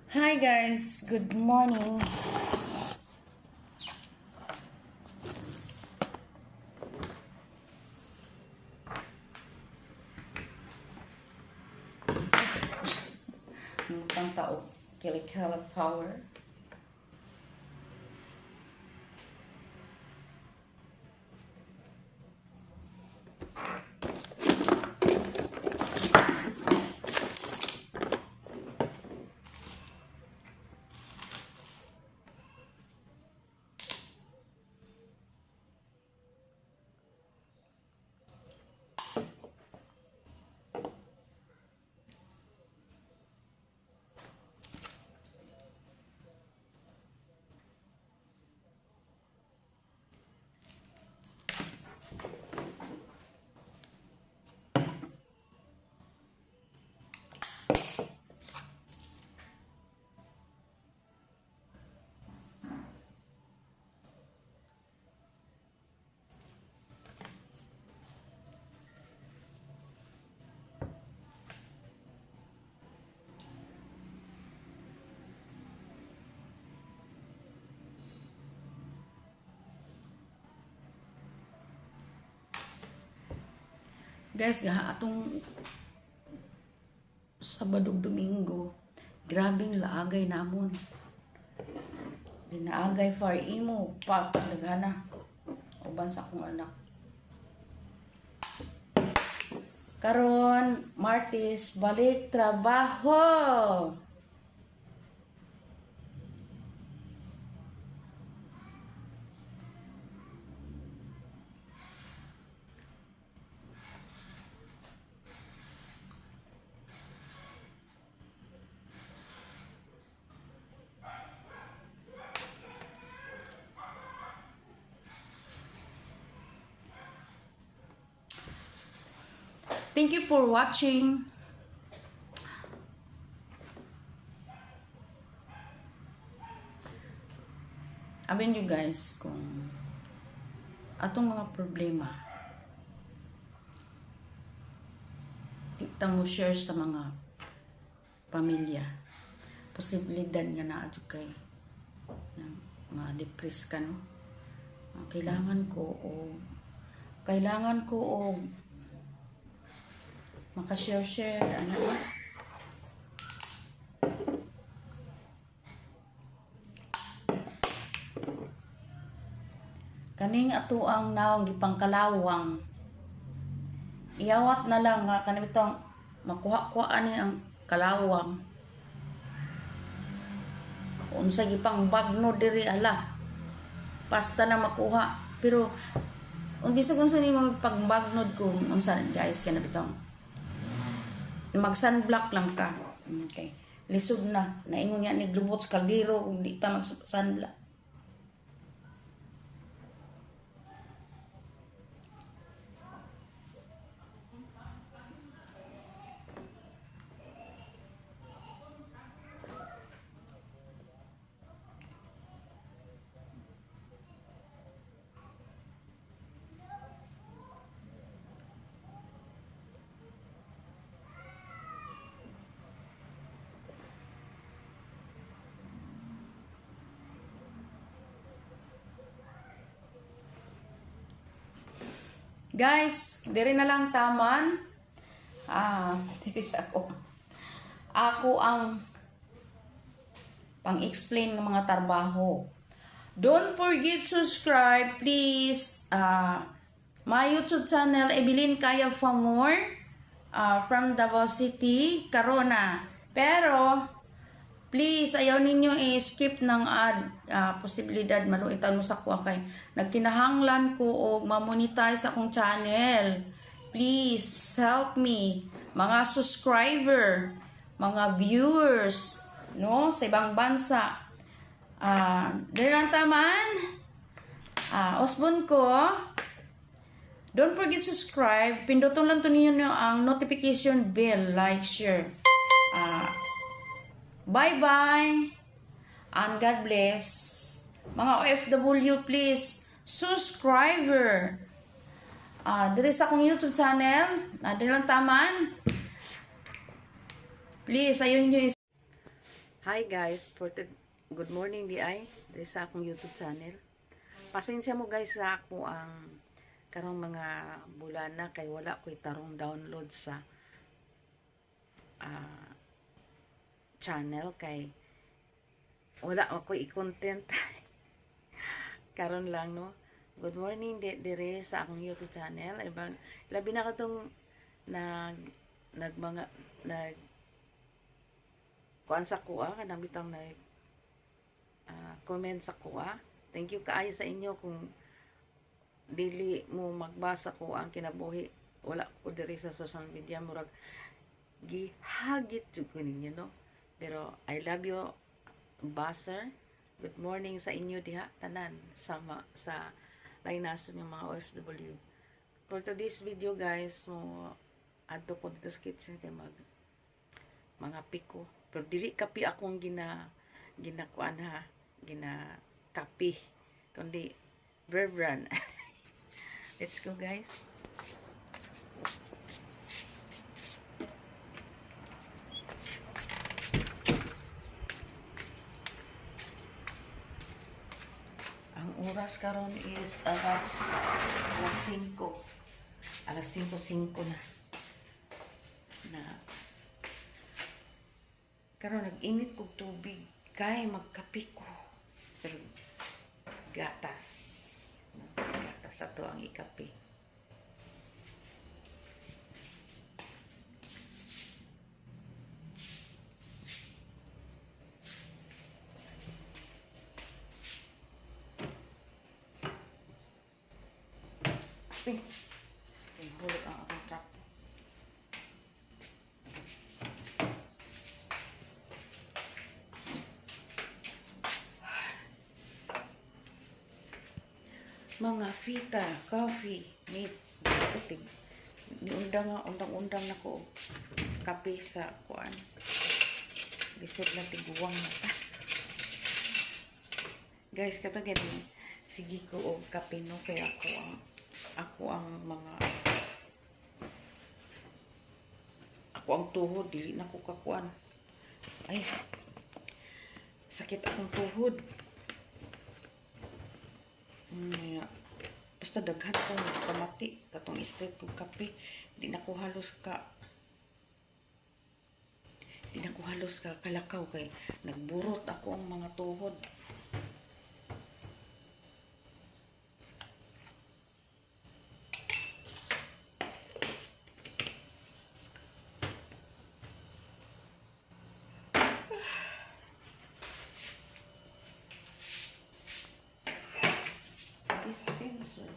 Hi guys, good morning. Mutang tao, Kilikala Power. Guys, atong Sabado Domingo, grabing laagay namon. Dinaagay far imo, pagkagana. Uban sa akong anak. Karon, Martes, balik trabaho. Thank you for watching. Abin you guys kung atong mga problema kita mo share sa mga pamilya. Posibilidad nga naa kay mga depressed ka, no? Kailangan ko makashare ano ba? Kaning ato ang naong gipangkalawang iyawat na lang nga kanibitong makuha-kuha ni ang kalawang unsa gipang bagno diri ala basta na makuha pero bisag unsa ni magpagbagnod kung unsa guys kanibitong mag-sunblock lang ka. Okay. Lisod na. Naingon nga ni glubot sa kaldero kung di ta mag-sunblock. Guys, diri na lang taman. Diri sa ako. Ako ang pang-explain ng mga trabaho. Don't forget subscribe, please. My YouTube channel, Evelyn Kaya for more. From Davao City, Corona. Pero, please, ayaw ninyo i-skip ng ad. Posibilidad, maluitan mo sa kuha kay nagkinahanglan ko o ma-monetize akong channel. Please, help me. Mga subscriber, mga viewers, no? Sa ibang bansa. Dahil lang taman, osbon ko, don't forget subscribe. Pindutin lang to ninyo ang notification bell, like, share. Bye-bye. And God bless. Mga OFW, please, subscriber. Diri sa akong YouTube channel. Diri lang taman. Please, ayun nyo. Hi guys, good morning di ay diri sa akong YouTube channel. Pasensya mo guys sa ako ang karong mga bulan na kay wala ko'y tarong download sa channel kay wala ako'y content karon lang no. Good morning dire sa akong YouTube channel. Ibang labi na ko tong nag kuan sa kuha kanang bitang nag comment sa kuha. Thank you kaayo sa inyo kung dili mo magbasa ko ang kinabuhi. Wala ko diri sa social media murag gihagit jud ko ninyo no. Pero I love you Baser. Good morning sa inyo diha tanan sa lainason ng mga OFW. For today's video guys, mo adto ko dito sa kitchen kay mga piko. Pero dili kapi akong ginakuan ha, kapi kundi verbran. Let's go guys. Ang oras karon is alas 5. Alas 5:05 na karon nag-init kog tubig kay magkape ko. Pero gatas ato ang ikape. Hulog ang akong trap. Mga fita, coffee, meat, puting. Undang-undang na ko kape sa kuan. Lisod na tiguwang na ta. Guys, kato gani sige ko og kape no kay ako ang tuhod dili na ko kakuan. Ay. Sakit akong tuhod. Basta daghan ko pamati katong straight kog kape di na ko halos kalakaw kay nagburot ako ang mga tuhod. Dispenser.